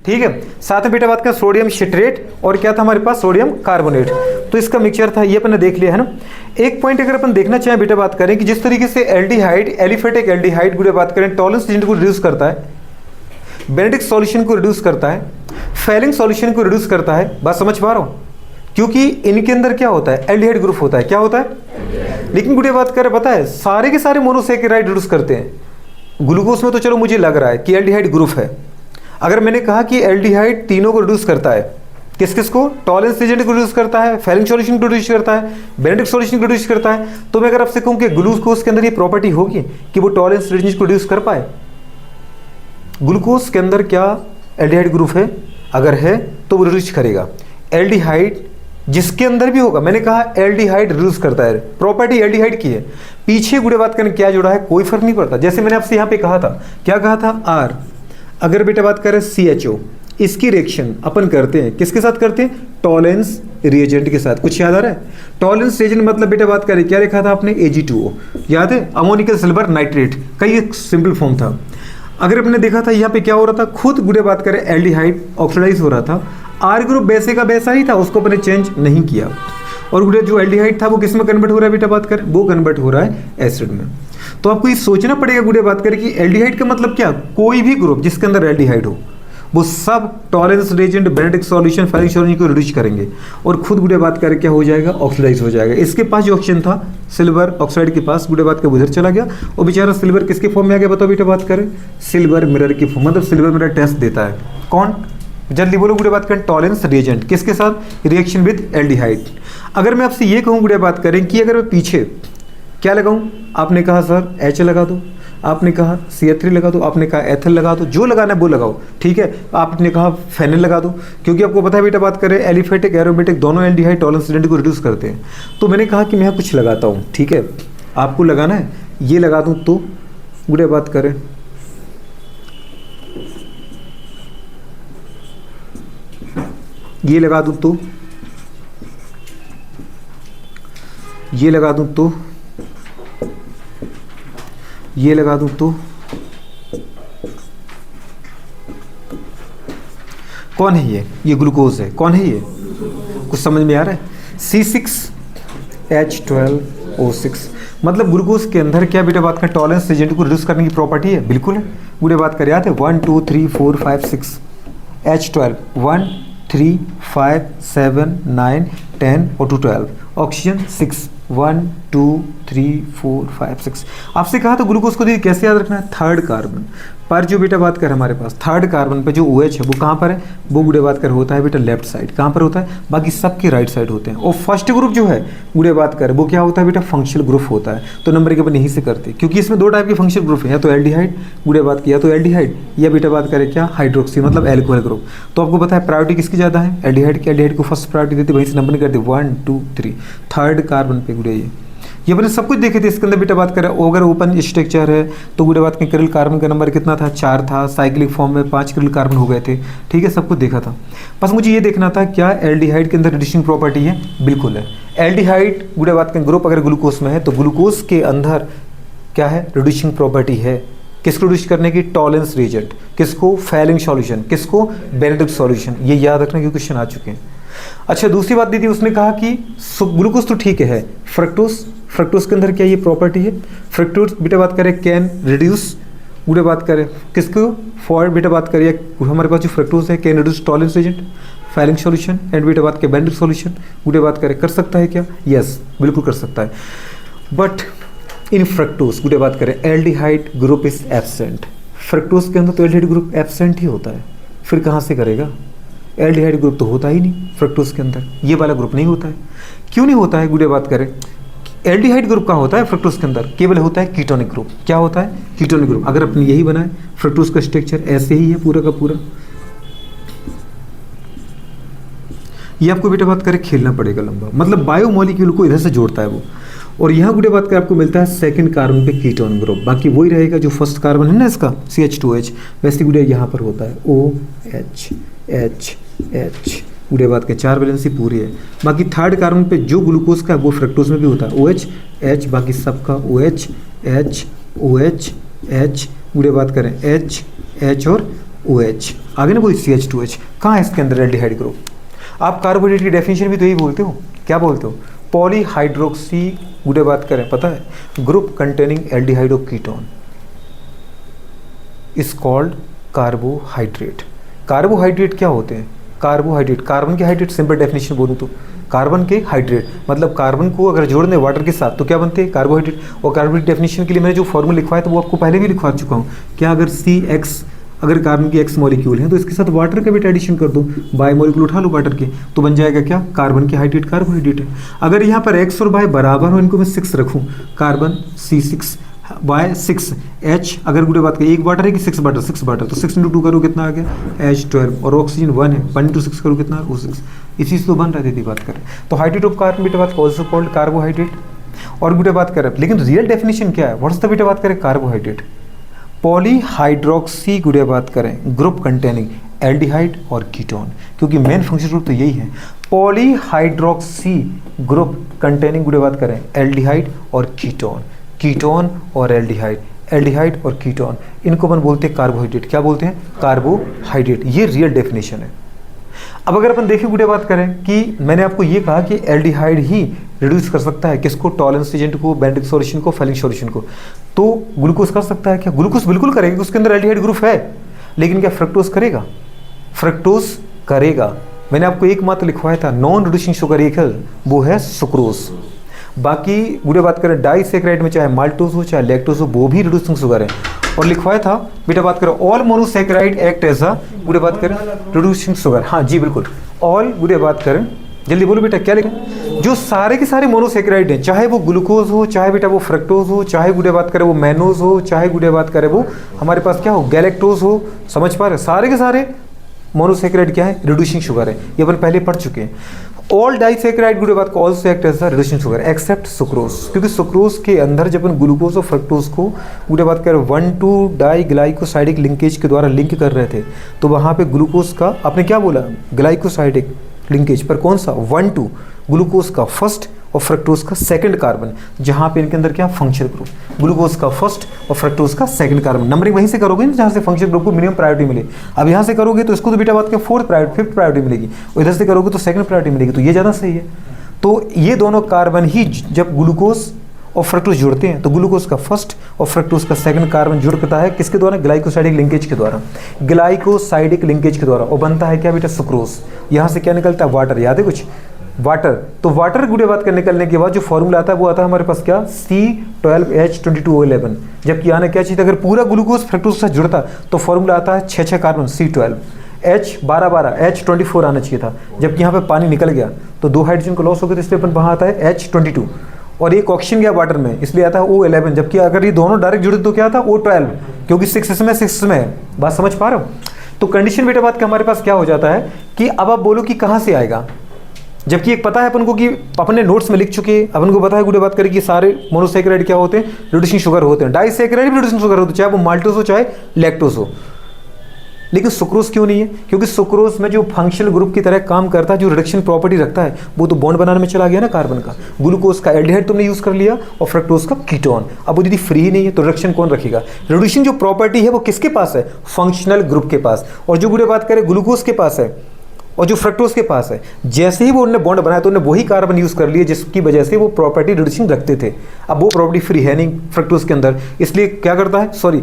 ठीक है। साथ में बेटा बात करें सोडियम सिट्रेट और क्या था हमारे पास, सोडियम कार्बोनेट, तो इसका मिक्सचर था, ये अपन ने देख लिया है ना। एक पॉइंट अगर अपन देखना चाहें बेटा बात करें कि जिस तरीके से एल्डिहाइड, एलिफेटिक एल्डिहाइड बेटा बात करें टॉलरेंस एजेंट को रिड्यूस करता है, बेनेडिक्ट सॉल्यूशन को रिड्यूस करता है, फेलिंग सॉल्यूशन को रिड्यूस करता है, बात समझ पा रहा हूं, क्योंकि इनके अंदर क्या होता है, एल्डिहाइड ग्रुप होता है, क्या होता है। लेकिन गुड़े बात करें पता है सारे के सारे मोनोसेकेराइड रिड्यूस करते हैं। ग्लूकोज में तो चलो मुझे लग रहा है कि एल्डिहाइड ग्रुप है। अगर मैंने कहा कि एल्डिहाइड तीनों को रिड्यूस करता है, किस किस को, टॉलरेंस एजेंट को रिड्यूस करता है, फेलिंग सॉल्यूशन को रिड्यूस करता है, बेनेडिक्ट सॉल्यूशन को रिड्यूस करता है, तो मैं अगर आपसे कहूं कि ग्लूकोज के अंदर ये प्रॉपर्टी होगी कि वो टॉलरेंस एजेंट को रिड्यूस कर पाए। ग्लूकोज के अंदर क्या एल्डिहाइड ग्रुप है, अगर है तो वो रिड्यूस करेगा। एल्डिहाइड जिसके अंदर भी होगा, मैंने कहा एल्डिहाइड रिड्यूस करता है, प्रॉपर्टी एल्डिहाइड की है। पीछे गुड़े बात करें क्या जुड़ा है, कोई फर्क नहीं पड़ता। जैसे मैंने आपसे यहां पे कहा था, क्या कहा था, आर, अगर बेटा बात करें CHO, इसकी रिएक्शन अपन करते हैं किसके साथ करते हैं, टॉलरेंस रिएजेंट के साथ। कुछ याद आ रहा है, टॉलरेंस रिएजेंट मतलब बेटा बात करें क्या लिखा था आपने, Ag2O, याद है, अमोनिकल सिल्वर नाइट्रेट का ये सिंपल फॉर्म था। अगर आपने देखा था यहाँ पे क्या हो रहा था, खुद गुड़े बात करें एल्डिहाइड ऑक्सीडाइज हो रहा था, आर ग्रुप वैसे का वैसा ही था, उसको अपने चेंज नहीं किया, और गुड़े जो एल्डिहाइड था वो किस में कन्वर्ट हो रहा है बेटा बात करें, वो कन्वर्ट हो रहा है एसिड में। तो आपको ये सोचना पड़ेगा गुड़े बात करें कि एल्डिहाइड का मतलब क्या, कोई भी ग्रुप जिसके अंदर एल्डिहाइड हो वो सब Tollens reagent, Benedict solution, Fehling solution को रिड्यूस करेंगे और खुद गुड़े बात करें क्या हो जाएगा, ऑक्सीडाइज हो जाएगा। इसके पास जो ऑप्शन था सिल्वर ऑक्साइड के पास, गुड़े बात का उधर चला गया और बेचारा सिल्वर किसके फॉर्म में आ गया, बताओ बेटा बात करें, सिल्वर मिरर की फॉर्म, मतलब सिल्वर मिरर टेस्ट देता है कौन, जल्दी बोलो गुड़े बात करें, टॉलरेंस रिएजेंट, किसके साथ, रिएक्शन विद एल्डिहाइड। अगर मैं आपसे ये कहूँ गुड़े बात करें कि अगर मैं पीछे क्या लगाऊं, आपने कहा सर H लगा दो, आपने कहा CH3 लगा दो, आपने कहा एथल लगा दो, जो लगाना है वो लगाओ, ठीक है। आपने कहा फेनिल लगा दो, क्योंकि आपको पता है बेटा बात करें एलिफेटिक एरोमेटिक दोनों एल्डिहाइड टॉलरेंस एजेंट को रिड्यूस करते हैं। तो मैंने कहा कि मैं कुछ लगाता हूँ, ठीक है, आपको लगाना है, ये लगा दूँ तो गुड़े बात करें ये लगा दूँ तो, ये लगा दूँ तो, ये लगा दूं तो, कौन है ये ग्लूकोज है, कौन है ये, कुछ समझ में आ रहा है, C6H12O6, मतलब ग्लूकोज के अंदर क्या बेटा बात करें, टॉलरेंस एजेंट को रिड्यूस करने की प्रॉपर्टी है, बिल्कुल है। गुड़े बात कर याद है 1 2 3 4 5 6 H12 1 3 5 7 9 10 और 2 12, ऑक्सीजन 6 1 2 3 4 5 6। आपसे कहा तो ग्लूकोज को कैसे याद रखना है, थर्ड कार्बन पर जो बेटा बात कर हमारे पास थर्ड कार्बन पे जो OH है वो कहाँ पर है, वो गुड़े बात कर होता है बेटा लेफ्ट साइड, कहाँ पर होता है, बाकी सबके राइट साइड होते हैं। और फर्स्ट ग्रुप जो है गुड़े बात कर वो क्या होता है बेटा, फंक्शनल ग्रुप होता है। तो नंबर के अपन यहीं से करते हैं, क्योंकि इसमें दो टाइप के फंक्शनल ग्रुप है, या तो एल्डिहाइड गुड़े बात किया तो एल्डिहाइड, या बेटा बात करें क्या, हाइड्रोक्सी मतलब एल्कोहल ग्रुप। तो आपको पता है प्रायोरिटी किसकी ज़्यादा है, एल्डिहाइड की, एल्डिहाइड को फर्स्ट प्रायोरिटी देते, वहीं से नंबर करते 1 2 3 थर्ड कार्बन पे गुड़े ये मैंने सब कुछ देखे थे। इसके अंदर बेटा बात करें अगर ओपन स्ट्रक्चर है तो गुड़े बात करें, क्रिल कार्बन का नंबर कितना था, 4 था, साइक्लिक फॉर्म में 5 क्रिल कार्बन हो गए थे, ठीक है, सब कुछ देखा था। बस मुझे ये देखना था क्या एल्डिहाइड के अंदर रिड्यूसिंग प्रॉपर्टी है, बिल्कुल है। एल्डिहाइड गुड़े बात करें ग्रुप अगर ग्लूकोज में है तो ग्लूकोज के अंदर क्या है, रिड्यूसिंग प्रॉपर्टी है, किसको रिड्यूस करने की, टॉलरेंस रिएजेंट, किसको, फेलिंग सॉल्यूशन, किसको, बेनेडिक्ट सॉल्यूशन। ये याद रखना क्योंकि क्वेश्चन आ चुके हैं। अच्छा दूसरी बात दी थी उसने कहा कि ग्लूकोज तो ठीक है, फ्रक्टोज, फ्रक्टोज के अंदर क्या ये प्रॉपर्टी है, फ्रक्टोज बेटा बात करें कैन रिड्यूस, गुड़े बात करें किसको, फॉर बेटा बात करिए हमारे पास जो फ्रक्टोज है can reduce Tollens agent, Fehling solution and बेटा बात करें बेनेडिक्ट सॉल्यूशन, गुड़े बात करें कर सकता है क्या, यस बिल्कुल कर सकता है। बट इन फ्रक्टोज गुड़े बात करें aldehyde group is absent, fructose के अंदर तो एल्डिहाइड ग्रुप एब्सेंट ही होता है, फिर कहाँ से करेगा, एल्डिहाइड ग्रुप तो होता ही नहीं फ्रक्टोज के अंदर, ये वाला ग्रुप नहीं होता है। क्यों नहीं होता है गुड़े बात करें, एल्डिहाइड ग्रुप का होता है फ्रक्टोज के अंदर, केवल होता है कीटोनिक ग्रुप। क्या होता है, कीटोनिक ग्रुप। अगर अपने यही बनाए फ्रक्टोज का स्ट्रक्चर ऐसे ही है पूरा का पूरा, ये आपको बेटा बात करें खेलना पड़ेगा लंबा, मतलब बायोमोलिक्यूल को इधर से जोड़ता है वो, और यहाँ गुड़े बात कर आपको मिलता है सेकंड कार्बन पे कीटोन ग्रुप, बाकी वही रहेगा जो फर्स्ट कार्बन है ना इसका CH2H, वैसे गुड़े यहाँ पर होता है OH H H, गुड़े बात के 4 वैलेंसी पूरी है। बाकी थर्ड कार्बन पे जो ग्लूकोज का वो फ्रक्टोज में भी होता है OH H, बाकी सबका OH H OH H, गुड़े बात करें H H और OH आगे ना कोई CH2H, कहाँ है इसके अंदर एल्डिहाइड ग्रुप। आप कार्बोहाइड्रेट की डेफिनेशन भी तो यही बोलते हो, क्या बोलते हो, पॉलीहाइड्रोक्सी गुडे बात करें, पता है, group containing aldehyde of ketone is called carbohydrate. Carbohydrate क्या होते हैं, कार्बोहाइड्रेट, कार्बन के हाइड्रेट, सिंपल डेफिनेशन बोलूँ तो कार्बन के हाइड्रेट, मतलब कार्बन को अगर जोड़ दें वाटर के साथ तो क्या बनते हैं, कार्बोहाइड्रेट। और कार्बोहाइड्रेट डेफिनेशन के लिए मैंने जो फॉर्मूला लिखवाया था वो आपको पहले भी लिखवा चुका हूँ, क्या, अगर CX अगर कार्बन की X मॉलिक्यूल है तो इसके साथ वाटर का भी एडिशन कर दो, बाय मॉलिक्यूल उठा लो वाटर के, तो बन जाएगा क्या, कार्बन के हाइड्रेट कार्बोहाइड्रेट है। अगर यहाँ पर X और बाय बराबर हो, इनको मैं 6 रखूँ, कार्बन C6 बाय 6 H, अगर गुडे बात करें एक वाटर है कि 6 वाटर, 6 वाटर, तो 6 × 2 करो कितना आ गया H12, और ऑक्सीजन 1 है, 1 × 6 करो कितना O6, इसी से तो बन रही थी बात करें। तो हाइड्रेट ऑफ कार्बन बेटा बात ऑल्सो कॉल्ड कार्बोहाइड्रेट। और बेटा बात करें, लेकिन रियल डेफिनेशन क्या है, व्हाट्स द बेटा बात करें कार्बोहाइड्रेट, पॉलीहाइड्रोक्सी गुडे बात करें ग्रुप कंटेनिंग एल्डिहाइड और कीटोन, क्योंकि मेन फंक्शन ग्रुप तो यही है, पॉलीहाइड्रोक्सी ग्रुप कंटेनिंग गुडे बात करें एल्डिहाइड और कीटोन, कीटोन और एल्डिहाइड, एल्डिहाइड और कीटोन, इनको अपन बोलते हैं कार्बोहाइड्रेट, क्या बोलते हैं, कार्बोहाइड्रेट। ये रियल डेफिनेशन है। अब अगर अपन देखें गुडे बात करें कि मैंने आपको ये कहा कि एल्डिहाइड ही रिड्यूस कर सकता है किसको, टॉलरेंस एजेंट को, बेंडिक सॉल्यूशन को, फेलिंग सॉल्यूशन को, तो ग्लूकोज कर सकता है क्या, ग्लूकोज बिल्कुल करेगा, उसके अंदर एल्डिहाइड ग्रुप है, लेकिन क्या फ्रक्टोज करेगा, फ्रक्टोज करेगा। मैंने आपको एक मात्र लिखवाया था नॉन रिड्यूसिंग शुगर एक है, वो है सुक्रोज। बाकी गुडे बात करें डाइसैकेराइड में चाहे माल्टोज हो चाहे लैक्टोज हो, वो भी रिड्यूसिंग शुगर है। और लिखवाया था बेटा बात करें all monosaccharide act as a गुडे बात करें रिड्यूसिंग शुगर, हाँ जी बिल्कुल, ऑल गुडे बात करें, जल्दी बोलो बेटा क्या लिखा, जो सारे के सारे मोनोसैकेराइड हैं, चाहे वो ग्लूकोज हो, चाहे बेटा वो फ्रक्टोज हो, चाहे गुडे बात करें वो मैनोज हो, चाहे गुडे बात करें वो हमारे पास क्या हो गैलेक्टोज हो, समझ पा रहे, सारे के सारे मोनोसैकेराइड क्या है, रिड्यूसिंग शुगर है, ये अपन पहले पढ़ चुके हैं। ऑल डाइसैकेराइड गुडे बात को also act as a reducing sugar except sucrose, क्योंकि सुक्रोज के अंदर जब अपन ग्लूकोज और फ्रक्टोज को गुडे बात करें 1,2 डाइग्लाइकोसाइडिक लिंकेज के द्वारा लिंक कर रहे थे, तो वहाँ पे ग्लूकोज का आपने क्या बोला, ग्लाइकोसाइडिक लिंकेज पर कौन सा 1,2, ग्लूकोज का फर्स्ट और फ्रक्टोज का सेकंड कार्बन, जहाँ पे इनके अंदर क्या फंक्शनल ग्रुप, ग्लूकोज का फर्स्ट और फ्रक्टोज का सेकंड कार्बन, नंबरिंग वहीं से करोगे ना जहाँ से फंक्शनल ग्रुप को मिनिमम प्रायोरिटी मिले। अब यहाँ से करोगे तो इसको तो बेटा बात के 4th प्रायोरिटी 5th प्रायोरिटी मिलेगी, और इधर से करोगे तो 2nd प्रायोरिटी मिलेगी, तो ये ज़्यादा सही है। तो ये दोनों कार्बन ही जब ग्लूकोज और फ्रक्टोज जुड़ते हैं तो ग्लूकोज का फर्स्ट और फ्रक्टोज का सेकंड कार्बन जुड़ता है किसके द्वारा, ग्लाइकोसाइडिक लिंकेज के द्वारा, ग्लाइकोसाइडिक लिंकेज के द्वारा, और बनता है क्या बेटा सुक्रोज। यहाँ से क्या निकलता है, वाटर, याद है कुछ, वाटर। तो वाटर गुडे बात कर निकलने के बाद जो फॉर्मूला आता है वो आता है हमारे पास क्या, C12H22O11, जबकि यहाँ क्या चीज़, अगर पूरा ग्लूकोज फ्रक्टोज से जुड़ता तो फॉर्मूला आता है 6 कार्बन C12, H12 H24 आना चाहिए था, जबकि यहाँ पे पानी निकल गया तो 2 हाइड्रोजन को लॉस हो गया, तो इसलिए अपन वहाँ आता है H22, और एक ऑक्सीजन गया वाटर में, इसलिए आता है O11, जबकि अगर ये दोनों डायरेक्ट जुड़े तो क्या आता है O12, क्योंकि 6 इसमें 6 इसमें है। बात समझ पा रहे हो। तो कंडीशन बेटा बात का हमारे पास क्या हो जाता है कि अब आप बोलो कि कहाँ से आएगा, जबकि एक पता है अपन को कि अपने नोट्स में लिख चुके हैं, अपन को पता है गुडे बात करें कि सारे मोनोसैकेराइड क्या होते हैं, रिड्यूसिंग शुगर होते हैं, डाइसैकेराइड भी रिड्यूसिंग शुगर होते हैं, चाहे वो माल्टोज हो चाहे लैक्टोज हो। लेकिन सुक्रोज क्यों नहीं है, क्योंकि सुक्रोज में जो फंक्शनल ग्रुप की तरह काम करता है, जो रिडक्शन प्रॉपर्टी रखता है, वो तो बॉन्ड बनाने में चला गया ना कार्बन का, ग्लूकोज का एल्डिहाइड तुमने यूज कर लिया और फ्रक्टोज का कीटोन। अब वो यदि फ्री नहीं है तो रिडक्शन कौन रखेगा, रिड्यूसिंग जो प्रॉपर्टी है वो किसके पास है, फंक्शनल ग्रुप के पास, और जो गुडे बात करें ग्लूकोज के पास है और जो फ्रक्टोज के पास है। जैसे ही वो उन्होंने बॉन्ड बनाया तो उन्होंने वही कार्बन यूज कर लिए जिसकी वजह से वो प्रॉपर्टी रिड्यूसिंग रखते थे। अब वो प्रॉपर्टी फ्री है नहीं फ्रक्टोज के अंदर, इसलिए क्या करता है, सॉरी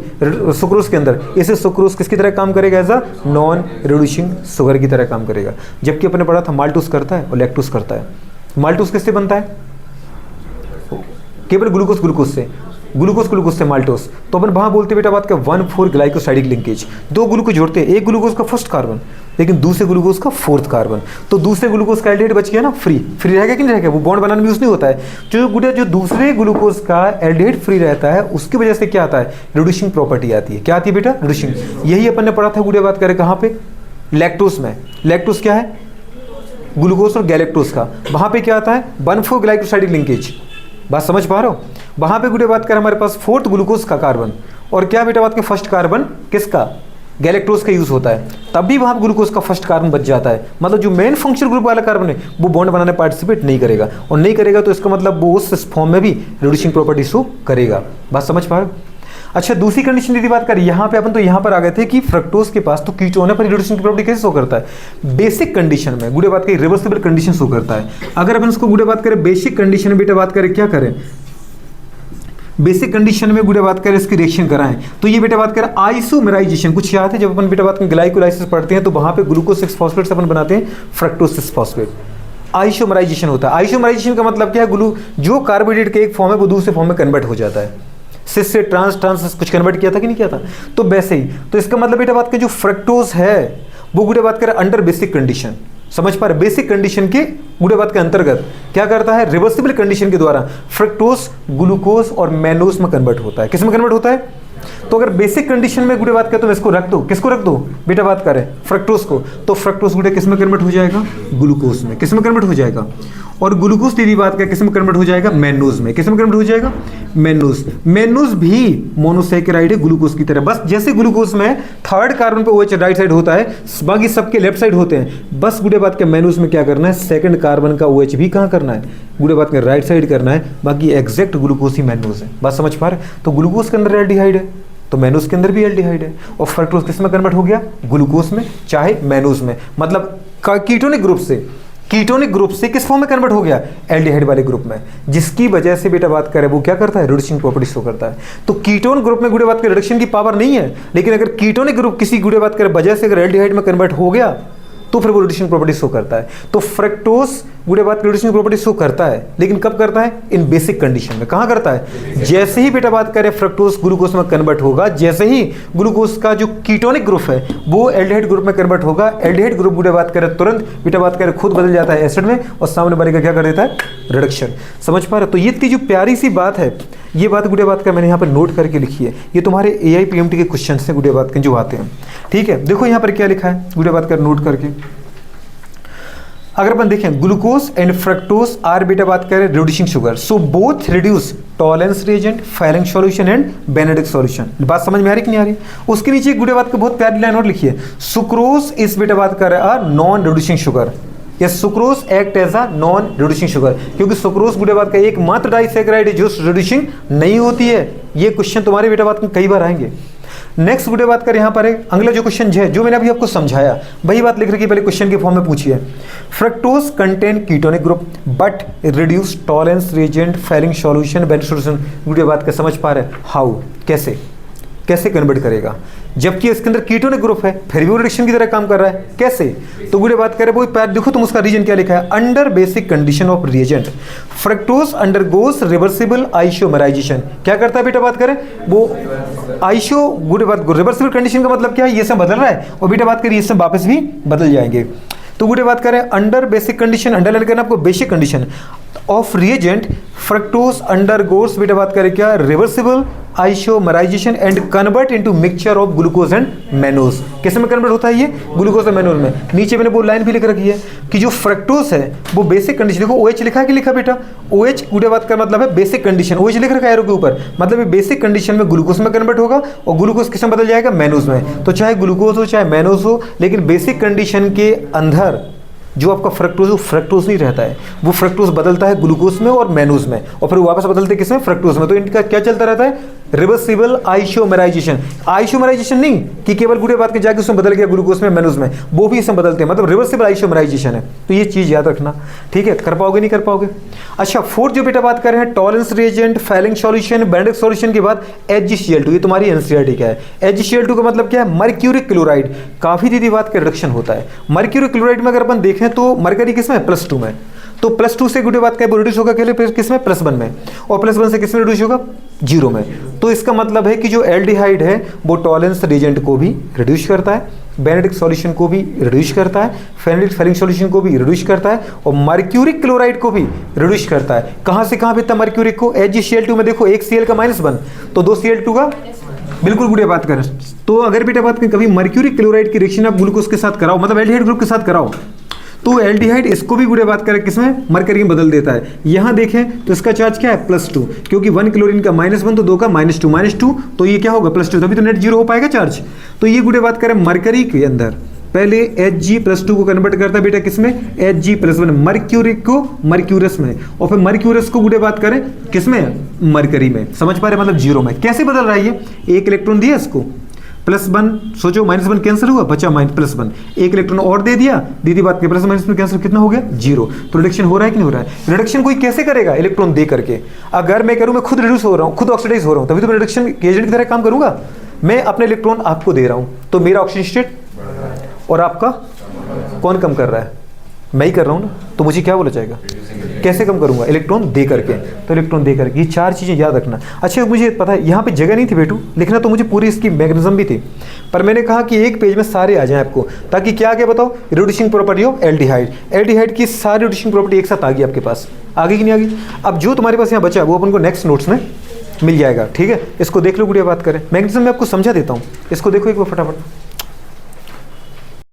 सुक्रोज के अंदर, इसे सुक्रोज किसकी तरह काम करेगा, as a non reducing sugar की तरह काम करेगा। जबकि अपने पढ़ा था माल्टोज करता है और लैक्टोज करता है। माल्टोज किससे बनता है, केवल ग्लूकोज से, ग्लूकोज से माल्टोज। तो अपन वहाँ बोलते बेटा बात का 1,4 ग्लाइकोसाइडिक लिंकेज, 2 ग्लूकोज जोड़ते हैं, एक ग्लूकोज का फर्स्ट कार्बन लेकिन दूसरे ग्लूकोज का 4th कार्बन, तो दूसरे ग्लूकोज का एल्डिहाइड बच गया ना, फ्री रहेगा कि नहीं रहेगा, वो बॉन्ड बनाने में यूज नहीं होता है। जो दूसरे ग्लूकोज का एल्डिहाइड फ्री रहता है उसकी वजह से क्या आता है, रिड्यूसिंग प्रॉपर्टी आती है। क्या आती है बेटा, रिड्यूसिंग। यही अपन ने पढ़ा था गुड़े बात करें कहाँ पे, लैक्टोज में। लैक्टोज क्या है, ग्लूकोज और गैलेक्टोज का, वहाँ पे क्या आता है 1,4 ग्लाइकोसाइडिक लिंकेज। बात समझ पा रहे हो। वहाँ पे गुडे बात करें हमारे पास 4th ग्लूकोज का कार्बन, और क्या बेटा बात के फर्स्ट कार्बन किसका, गैलेक्टोज का यूज होता है, तब भी वहाँ ग्लूकोज का फर्स्ट कार्बन बच जाता है। मतलब जो मेन फंक्शनल ग्रुप वाला कार्बन है वो बॉन्ड बनाने पार्टिसिपेट नहीं करेगा, और नहीं करेगा तो इसका मतलब वो उस फॉर्म में भी रिड्यूसिंग प्रॉपर्टी शो करेगा। बात समझ पा रहे हो। अच्छा, दूसरी कंडीशन यदि बात करें, यहाँ पे अपन तो यहाँ पर आ गए थे कि फ्रक्टोज के पास तो कीटोन है पर रिडक्शन की प्रॉपर्टी कैसे शो करता है? बेसिक कंडीशन में गुडे बात करें रिवर्सिबल कंडीशन शो करता है। अगर अपन इसको गुडे बात करें बेसिक कंडीशन में बेटा बात करें क्या करें, बेसिक कंडीशन में गुडे बात करें इसकी रिएक्शन कराएं तो ये बेटा बात करें आइसोमेराइजेशन। कुछ याद है जब अपन बेटा बात करें ग्लाइकोलाइसिस पढ़ते हैं तो वहाँ पे ग्लूकोज 6 फॉस्फेट से अपन बनाते हैं फ्रक्टोज 6 फॉस्फेट। आइसोमेराइजेशन होता है। आइसोमेराइजेशन का मतलब क्या है? जो कार्बोहाइड्रेट के एक फॉर्म है वो दूसरे फॉर्म में कन्वर्ट हो जाता है। सिस से ट्रांस कुछ कन्वर्ट किया था कि नहीं किया था? तो वैसे ही तो इसका मतलब बेटा बात करें जो फ्रक्टोज है वो गुडे बात करें अंडर बेसिक कंडीशन, समझ पा रहे? बेसिक कंडीशन के गुडे बात के अंतर्गत क्या करता है? रिवर्सिबल कंडीशन के द्वारा फ्रक्टोज ग्लूकोज और मैनोज में कन्वर्ट होता है। किस में कन्वर्ट होता है? तो अगर बेसिक कंडीशन में गुडे बात करें तो इसको रख दो, किसको रख दो बेटा बात करें फ्रक्टोज को, तो फ्रक्टोज गुडे किस में कन्वर्ट हो जाएगा? ग्लूकोज में। किस में कन्वर्ट हो जाएगा? और ग्लूकोज दीदी बात करें किस में कन्वर्ट हो जाएगा? मैनोज में। किस में कन्वर्ट हो जाएगा? मैनोज। मैनोज भी मोनोसैकेराइड है ग्लूकोज की तरह। बस जैसे ग्लूकोज में थर्ड कार्बन पे OH राइट साइड होता है, बाकी सबके लेफ्ट साइड होते हैं, बस गुडे बात के मैनोज में क्या करना है? सेकंड कार्बन का OH भी कहाँ करना है? गुडे बात के राइट साइड करना है। बाकी एग्जैक्ट ग्लूकोज ही मैनोज है। बात समझ पा रहे? तो ग्लूकोज के अंदर एल्डिहाइड है तो मैनोज के अंदर भी एल्डिहाइड है। और फ्रक्टोज किस में कन्वर्ट हो गया? ग्लूकोज में चाहे मैनोज में। मतलब कीटोनिक ग्रुप से किस फॉर्म में कन्वर्ट हो गया? एल्डिहाइड वाले ग्रुप में, जिसकी वजह से बेटा बात करें वो क्या करता है? रिडक्शन प्रॉपर्टी शो करता है। तो कीटोन ग्रुप में गुडे बात करें रिडक्शन की पावर नहीं है, लेकिन अगर कीटोनिक ग्रुप किसी गुडे बात करें वजह से अगर एल्डिहाइड में कन्वर्ट हो गया तो फिर वो रिडक्शन प्रॉपर्टी शो करता है। तो फ्रक्टोज गुडे बात रिडक्शन प्रॉपर्टी शो करता है, लेकिन कब करता है? इन बेसिक कंडीशन में। कहाँ करता है? जैसे ही बेटा बात करें फ्रक्टोज ग्लूकोज में कन्वर्ट होगा, जैसे ही ग्लूकोज का जो कीटोनिक ग्रुप है वो एल्डिहाइड ग्रुप में कन्वर्ट होगा, एल्डिहाइड ग्रुप गुडे बात करें तुरंत बेटा बात करें खुद बदल जाता है एसिड में और सामने वाले का क्या कर देता है? रिडक्शन। समझ पा रहे? तो ये इतनी जो प्यारी सी बात है, ये बात गुडे बात का मैंने यहाँ पर नोट करके लिखी है। ये तुम्हारे AIPMT के क्वेश्चन से गुडे बात के जो आते हैं, ठीक है? देखो यहाँ पर क्या लिखा है गुडे बात कर नोट करके। अगर अपन देखें ग्लूकोज एंड फ्रक्टोज आर बेटा बात करें reducing sugar, so both reduce Tollens reagent, firing solution and Benedict solution. बात समझ में आ रही कि नहीं आ रही? उसके नीचे गुडे बात का बहुत प्यारी लाइन और लिखी है, सुक्रोज इस बेटा बात कर रहा है नॉन रिड्यूसिंग शुगर। या sucrose act as a non reducing sugar, क्योंकि सुक्रोज गुडे बात का एकमात्र डाइसैकेराइड है जो रिड्यूसिंग नहीं होती है। ये क्वेश्चन तुम्हारे बेटा बात में कई बार आएंगे। नेक्स्ट गुडे बात करें यहाँ पर अगला जो क्वेश्चन है जो मैंने अभी आपको समझाया वही बात लिख रखी है, पहले क्वेश्चन के फॉर्म में पूछिए। Fructose contain ketonic group but reduce Tollens reagent, firing solution, Benedict solution. गुडे बात का समझ पा रहे? हाउ, कैसे कन्वर्ट करेगा? जबकि इसके अंदर कीटोनिक ग्रुप है फिर भी वो रिएक्शन की तरह काम कर रहा है। कैसे? तो गुडे बात करें वो पैर देखो तुम, उसका रीजन क्या लिखा है? Under basic condition of reagent fructose undergoes reversible isomerisation. क्या करता है बेटा बात करें? वो आइसो गुडे बात रिवर्सिबल कंडीशन का मतलब क्या है? ये सब बदल रहा है और बेटा बात करें ये सब वापस भी बदल जाएंगे। तो गुडे बात करें अंडर बेसिक कंडीशन, अंडरलाइन करना आपको basic condition of reagent fructose undergoes बेटा बात करें क्या? Reversible isomerisation and convert into mixture of glucose and mannose. कैसे में कन्वर्ट होता है ये? ग्लूकोज और मैनोज में। नीचे मैंने वो लाइन भी लिख रखी है कि जो फ्रक्टोज है वो बेसिक कंडीशन, देखो OH लिखा है कि लिखा बेटा? OH गुडे बात का मतलब है बेसिक कंडीशन, OH लिख रखा है एरो के ऊपर, मतलब ये बेसिक कंडीशन में ग्लूकोज में कन्वर्ट होगा और ग्लूकोज किस में बदल जाएगा? मैनोज में। तो चाहे ग्लूकोज हो चाहे मैनोज हो, लेकिन बेसिक कंडीशन के अंदर जो आपका फ्रक्टोज, वो फ्रक्टोज नहीं रहता है, वो फ्रक्टोज बदलता है ग्लूकोज में और मैनोज में और फिर वापस बदलते किसमें? फ्रक्टोज में। तो इनका क्या चलता रहता है? Reversible isomerisation. आइसोमेराइजेशन नहीं कि केवल गुडे बात के जाके उसमें बदल गया ग्लूकोज में मैनोज में, वो भी इसमें बदलते हैं, मतलब रिवर्सिबल आइसोमेराइजेशन है। तो ये चीज याद रखना, ठीक है? कर पाओगे नहीं कर पाओगे? अच्छा, फोर्थ जो बेटा बात कर रहे हैं Tollens reagent, firing solution, Benedict solution के बाद HgCl2। ये तुम्हारी NCERT का है। HgCl2 का मतलब क्या है? Mercuric chloride. काफी दीदी बात का रिडक्शन होता है मर्क्यूरिक क्लोराइड में। अगर अपन देखें तो मरकरी किसमें? +2 में। तो +2 से गुडे बात का रिड्यूस होगा किसमें? +1 में। और +1 से किसमें रिड्यूस होगा? 0 में। तो इसका मतलब है कि जो एल्डिहाइड है वो टॉलेंस रिएजेंट को भी रिड्यूस करता है, बेनेडिक्ट सॉल्यूशन को भी रिड्यूस करता है, फायरिंग सॉल्यूशन को भी रिड्यूस करता है और मर्क्यूरिक क्लोराइड को भी रिड्यूस करता है। कहां से कहां पे था मर्क्यूरिक को? HgCl2 में देखो, एक Cl का -1 तो 2 Cl2 का बिल्कुल गुडे बात करें। तो अगर बेटा बात करें कभी मर्क्यूरिक क्लोराइड की रिएक्शन आप ग्लूकोज के साथ कराओ, मतलब एल्डिहाइड ग्रुप के साथ कराओ, तो एल्डिहाइड इसको भी गुडे बात करें किसमें? मरकरी में बदल देता है। यहां देखें तो इसका चार्ज क्या है? +2, क्योंकि 1 क्लोरीन का -1 तो 2 का -2 तो ये क्या होगा? +2, तभी तो नेट 0 हो पाएगा चार्ज। तो ये गुडे बात करें मरकरी के अंदर पहले Hg+2 को कन्वर्ट करता है बेटा किसमें, Hg+1, मर्क्यूरी को मर्क्यूरस में, और फिर मर्क्यूरस को गुड़े बात करें किसमें, मरकरी में। समझ पा रहे, मतलब जीरो में। कैसे बदल रहा है ये, एक इलेक्ट्रॉन दिया इसको, +1, सोचो -1 कैंसिल हुआ, बचा +1, एक इलेक्ट्रॉन और दे दिया, दीदी बात के +- में कैंसिल कितना हो गया, 0। तो रिडक्शन हो रहा है कि नहीं हो रहा है। रिडक्शन कोई कैसे करेगा, इलेक्ट्रॉन दे करके। अगर मैं करूँ मैं खुद रिड्यूस हो रहा हूँ, खुद ऑक्सीडाइज हो रहा हूँ, तभी तो मैं रिडक्शन एजेंट की तरह काम करूंगा। मैं अपने इलेक्ट्रॉन आपको दे रहा हूँ, तो मेरा ऑक्सीजन स्टेट और आपका कौन कम कर रहा है, मैं ही कर रहा हूँ ना, तो मुझे क्या बोला जाएगा, कैसे कम करूंगा, इलेक्ट्रॉन दे करके। तो इलेक्ट्रॉन दे करके, ये 4 चीज़ें याद रखना। अच्छा मुझे पता है यहाँ पे जगह नहीं थी बेटू, लिखना तो मुझे पूरी इसकी मैकेनिज्म भी थी, पर मैंने कहा कि एक पेज में सारे आ जाएं आपको, ताकि क्या क्या बताओ, reducing property of aldehyde. Aldehyde की सारी रिड्यूसिंग प्रॉपर्टी एक साथ आ गई आपके पास, आ गई कि नहीं आ गई। अब जो तुम्हारे पास यहाँ बचा वो अपन को नेक्स्ट नोट्स में मिल जाएगा, ठीक है। इसको देख लो गुड़िया, बात करें मैकेनिज्म में आपको समझा देता हूँ, इसको देखो एक बार फटाफट।